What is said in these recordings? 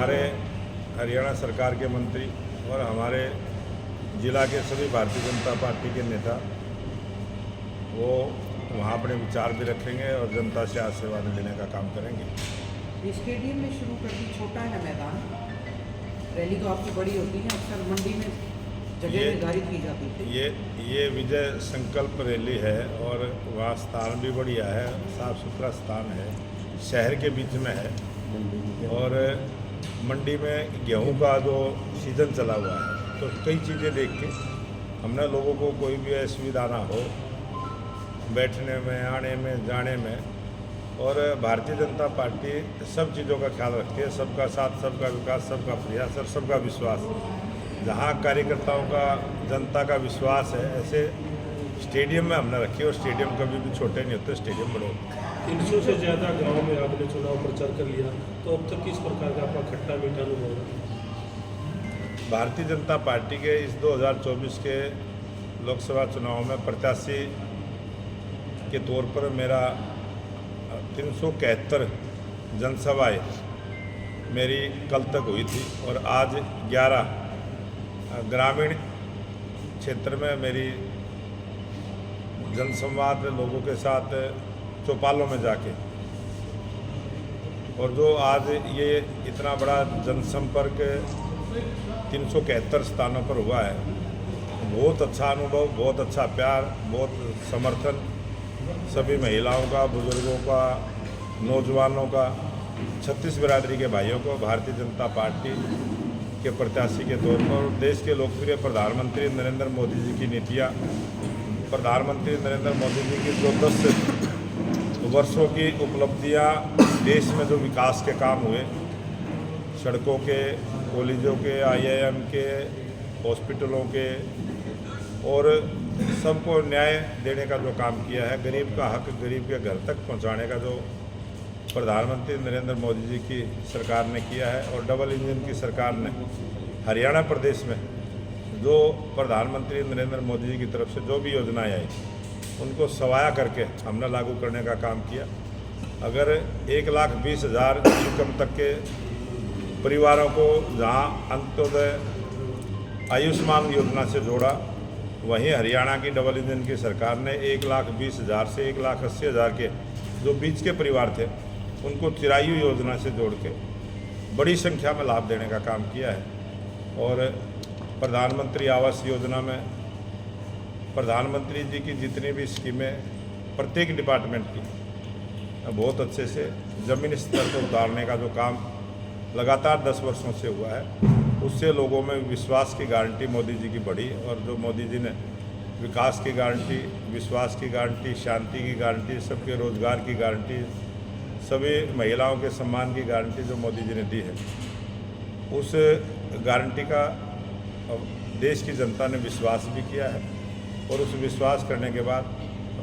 हमारे हरियाणा सरकार के मंत्री और हमारे जिला के सभी भारतीय जनता पार्टी के नेता वो वहाँ अपने विचार भी रखेंगे और जनता से आशीर्वाद लेने का काम करेंगे। स्टेडियम में शुरू कर दी, छोटा है ना मैदान, रैली तो आपकी बड़ी होती है, अक्सर मंडी में जगह निर्धारित की जाती थी। ये विजय संकल्प रैली है और वहाँ स्थान भी बढ़िया है, साफ सुथरा स्थान है, शहर के बीच में है और मंडी में गेहूं का जो सीज़न चला हुआ है, तो कई चीज़ें देख के हमने लोगों को कोई भी असुविधा ना हो बैठने में, आने में, जाने में। और भारतीय जनता पार्टी सब चीज़ों का ख्याल रखती है, सबका साथ, सबका विकास, सबका प्रयास और सबका विश्वास। जहाँ कार्यकर्ताओं का, जनता का विश्वास है, ऐसे स्टेडियम में हमने रखी है और स्टेडियम कभी भी छोटे नहीं होते, स्टेडियम बड़े होते हैं। 300 से ज़्यादा गाँव में आपने चुनाव प्रचार कर लिया, तो अब तक किस प्रकार का आपका खट्टा मीठा अनुभव है? भारतीय जनता पार्टी के इस 2024 के लोकसभा चुनाव में प्रत्याशी के तौर पर मेरा 371 जनसभाएँ मेरी कल तक हुई थी और आज 11 ग्रामीण क्षेत्र में मेरी जनसंवाद लोगों के साथ चौपालों में जाके, और जो आज ये इतना बड़ा जनसंपर्क 371 स्थानों पर हुआ है, बहुत अच्छा अनुभव, बहुत अच्छा प्यार, बहुत समर्थन सभी महिलाओं का, बुजुर्गों का, नौजवानों का, 36 बिरादरी के भाइयों को भारतीय जनता पार्टी के प्रत्याशी के तौर पर देश के लोकप्रिय प्रधानमंत्री नरेंद्र मोदी जी की नीतियाँ, प्रधानमंत्री नरेंद्र मोदी जी की जो 10 वर्षों की उपलब्धियाँ, देश में जो विकास के काम हुए, सड़कों के, कॉलेजों के, IIM के, हॉस्पिटलों के, और सबको न्याय देने का जो काम किया है, गरीब का हक गरीब के घर तक पहुंचाने का जो प्रधानमंत्री नरेंद्र मोदी जी की सरकार ने किया है, और डबल इंजन की सरकार ने हरियाणा प्रदेश में जो प्रधानमंत्री नरेंद्र मोदी जी की तरफ से जो भी योजनाएं आई उनको सवाया करके हमने लागू करने का काम किया। अगर 1,20,000 इनकम तक के परिवारों को जहां अंत्योदय आयुष्मान योजना से जोड़ा, वहीं हरियाणा की डबल इंजन की सरकार ने 1,20,000 से 1,80,000 के जो बीच के परिवार थे उनको चिरायु योजना से जोड़ के बड़ी संख्या में लाभ देने का काम किया है। और प्रधानमंत्री आवास योजना में प्रधानमंत्री जी की जितनी भी स्कीमें प्रत्येक डिपार्टमेंट की बहुत अच्छे से ज़मीनी स्तर पर उतारने का जो काम लगातार 10 वर्षों से हुआ है, उससे लोगों में विश्वास की गारंटी मोदी जी की बढ़ी। और जो मोदी जी ने विकास की गारंटी, विश्वास की गारंटी, शांति की गारंटी, सबके रोजगार की गारंटी, सभी महिलाओं के सम्मान की गारंटी जो मोदी जी ने दी है, उस गारंटी का देश की जनता ने विश्वास भी किया है। और उस विश्वास करने के बाद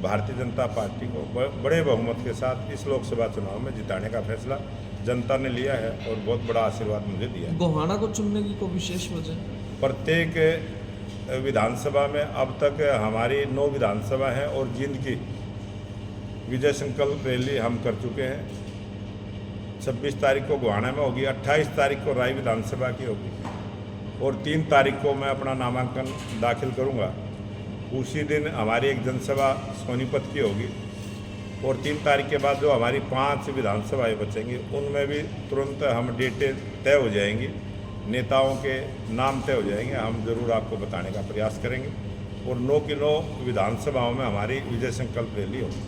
भारतीय जनता पार्टी को बड़े बहुमत के साथ इस लोकसभा चुनाव में जिताने का फैसला जनता ने लिया है और बहुत बड़ा आशीर्वाद मुझे दिया है। गोहाना को चुनने की कोई विशेष वजह? प्रत्येक विधानसभा में अब तक हमारी 9 विधानसभा हैं और जींद की विजय संकल्प रैली हम कर चुके हैं। 26 तारीख को गोहाना में होगी, 28 तारीख को राय विधानसभा की होगी और 3 तारीख को मैं अपना नामांकन दाखिल करूंगा। उसी दिन हमारी एक जनसभा सोनीपत की होगी और 3 तारीख के बाद जो हमारी 5 विधानसभाएं बचेंगी उनमें भी तुरंत हम डेटें तय हो जाएंगी, नेताओं के नाम तय हो जाएंगे, हम ज़रूर आपको बताने का प्रयास करेंगे। और 9 की 9 विधानसभाओं में हमारी विजय संकल्प रैली होगी।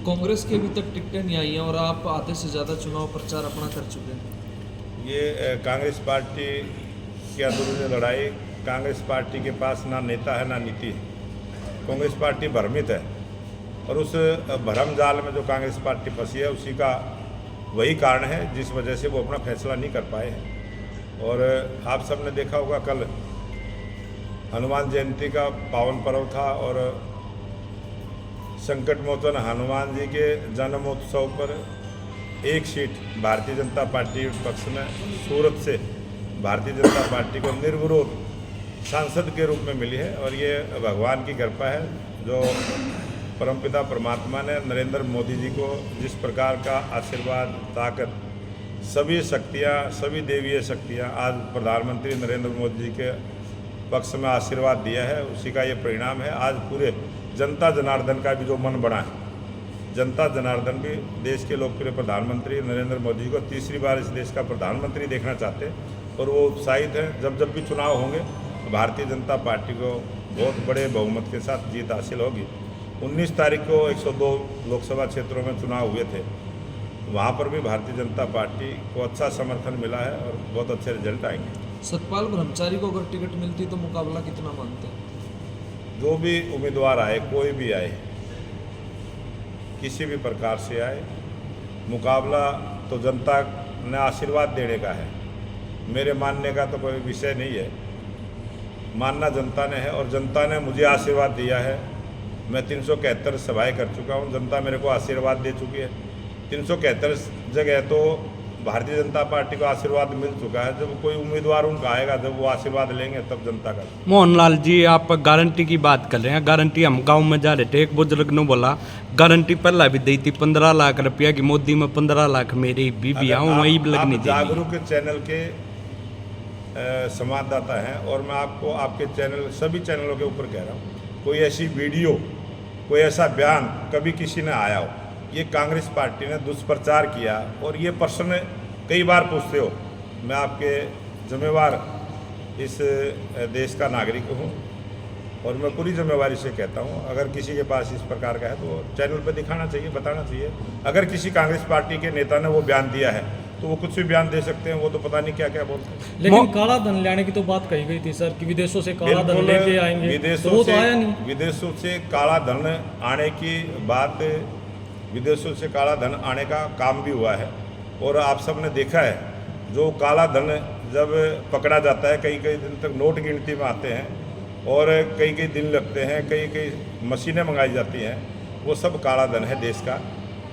कांग्रेस की अभी तक टिकटें नहीं आई हैं और आप आधे से ज़्यादा चुनाव प्रचार अपना कर चुके हैं। ये कांग्रेस पार्टी की अंदरूनी लड़ाई, कांग्रेस पार्टी के पास ना नेता है ना नीति है। कांग्रेस पार्टी भ्रमित है और उस भ्रम जाल में जो कांग्रेस पार्टी फंसी है उसी का वही कारण है जिस वजह से वो अपना फैसला नहीं कर पाए हैं। और आप सब ने देखा होगा, कल हनुमान जयंती का पावन पर्व था और संकट मोचन हनुमान जी के जन्मोत्सव पर एक सीट भारतीय जनता पार्टी पक्ष में सूरत से भारतीय जनता पार्टी को निर्विरोध सांसद के रूप में मिली है। और ये भगवान की कृपा है जो परमपिता परमात्मा ने नरेंद्र मोदी जी को जिस प्रकार का आशीर्वाद, ताकत सभी शक्तियाँ, सभी देवीय शक्तियाँ आज प्रधानमंत्री नरेंद्र मोदी जी के पक्ष में आशीर्वाद दिया है, उसी का ये परिणाम है। आज पूरे जनता जनार्दन का भी जो मन बना है, जनता जनार्दन भी देश के लोकप्रिय प्रधानमंत्री नरेंद्र मोदी जी को तीसरी बार इस देश का प्रधानमंत्री देखना चाहते हैं और वो उत्साहित हैं। जब भी चुनाव होंगे तो भारतीय जनता पार्टी को बहुत बड़े बहुमत के साथ जीत हासिल होगी। 19 तारीख को 102 लोकसभा क्षेत्रों में चुनाव हुए थे, वहाँ पर भी भारतीय जनता पार्टी को अच्छा समर्थन मिला है और बहुत अच्छे रिजल्ट आएंगे। सतपाल ब्रह्मचारी को अगर टिकट मिलती तो मुकाबला कितना मानते हैं? जो भी उम्मीदवार आए, कोई भी आए, किसी भी प्रकार से आए, मुकाबला तो जनता ने आशीर्वाद देने का है, मेरे मानने का तो कोई विषय नहीं है। मानना जनता ने है और जनता ने मुझे आशीर्वाद दिया है। मैं 371 सभाएं कर चुका हूं, जनता मेरे को आशीर्वाद दे चुकी है। 371 जगह तो भारतीय जनता पार्टी को आशीर्वाद मिल चुका है। जब कोई उम्मीदवार उनका आएगा, जब वो आशीर्वाद लेंगे, तब जनता का। मोहनलाल जी, आप गारंटी की बात कर रहे हैं। गारंटी हम गांव में जा रहे थे, एक बुजुर्ग ने बोला गारंटी पहला भी दी थी 15 लाख रुपया की, मोदी में 15 लाख मेरी बीबी आऊँ वही लगनी थी। जागरूक चैनल के संवाददाता हैं और मैं आपको आपके चैनल, सभी चैनलों के ऊपर कह रहा हूँ, कोई ऐसी वीडियो, कोई ऐसा बयान कभी किसी ने आया हो, ये कांग्रेस पार्टी ने दुष्प्रचार किया और ये प्रश्न कई बार पूछते हो। मैं आपके जिम्मेवार इस देश का नागरिक हूँ और मैं पूरी जिम्मेवारी से कहता हूँ, अगर किसी के पास इस प्रकार का है तो चैनल पर दिखाना चाहिए, बताना चाहिए। अगर किसी कांग्रेस पार्टी के नेता ने वो बयान दिया है तो वो कुछ भी बयान दे सकते हैं, वो तो पता नहीं क्या क्या बोलते हैं। लेकिन काला धन लाने की तो बात कही गई थी सर कि विदेशों से काला धन लेके आएंगे, विदेशों तो वो से तो आया नहीं। विदेशों से काला धन आने की बात, विदेशों से काला धन आने का काम भी हुआ है और आप सब ने देखा है, जो काला धन जब पकड़ा जाता है, कई कई दिन तक नोट गिनती में आते हैं और कई कई दिन लगते हैं, कई कई मशीनें मंगाई जाती हैं, वो सब काला धन है देश का।